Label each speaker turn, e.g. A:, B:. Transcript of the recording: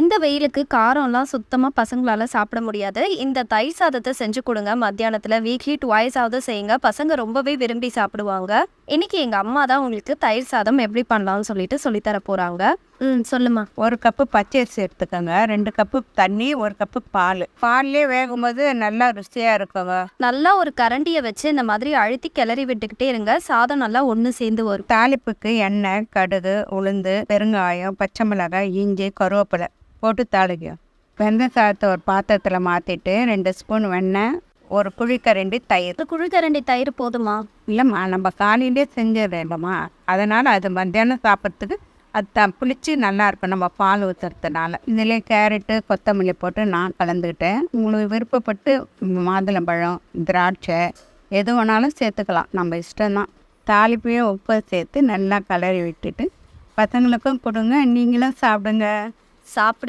A: இந்த வெயிலுக்கு காரம்லாம் சுத்தமா பசங்களால சாப்பிட முடியாது. இந்த தயிர் சாதத்த செஞ்சு குடுங்க. மத்தியானத்துல வீக்லி 2 ஆவது செய்யுங்க. பசங்க ரொம்பவே விரும்பி சாப்பிடுவாங்க. இன்னைக்கு எங்க அம்மா தான் உங்களுக்கு தயிர் சாதம் எப்படி பண்ணலாம்னு சொல்லிட்டு சொல்லி தர போறாங்க. சொல்லுமா.
B: 1 கப்பு பச்சரிசி எடுத்துக்கோங்க. 2 கப்பு தண்ணி, 1 கப்பு பால். பால்லே வேகும்போது நல்லா ருசியாக இருக்குங்க.
A: நல்லா ஒரு கரண்டிய வச்சு இந்த மாதிரி அழுத்தி கிளறி விட்டுக்கிட்டே இருங்க. சாதம் நல்லா ஒன்று சேர்ந்து வரும்.
B: தாளிப்புக்கு எண்ணெய், கடுகு, உளுந்து, பெருங்காயம், பச்சை மிளகாய், இஞ்சி, கருவேப்பிலை போட்டு தாளிக்கும். வெந்த சாதத்தை ஒரு பாத்திரத்தில் மாற்றிட்டு 2 ஸ்பூன் வெண்ணெய், 1 குழிக்கரண்டி தயிர்.
A: குழிக்கரண்டி தயிர் போதுமா?
B: இல்லைம்மா, நம்ம காலையிலே செஞ்சிடலாமா, அதனால் அது மத்தியானம் சாப்பிட்றதுக்கு அது புளிச்சு நல்லாயிருக்கும் நம்ம பால் ஊற்றுறதுனால. இதிலே கேரட்டு, கொத்தமல்லி போட்டு நான் கலந்துக்கிட்டேன். உங்களுக்கு விருப்பப்பட்டு மாதுளம்பழம், திராட்சை எது வேணாலும் சேர்த்துக்கலாம், நம்ம இஷ்டம்தான். தாளிப்பையும் உப்பு சேர்த்து நல்லா கலரி விட்டுட்டு பசங்களுக்கும் கொடுங்க, நீங்களும் சாப்பிடுங்க.
A: சாப்பிடுங்க.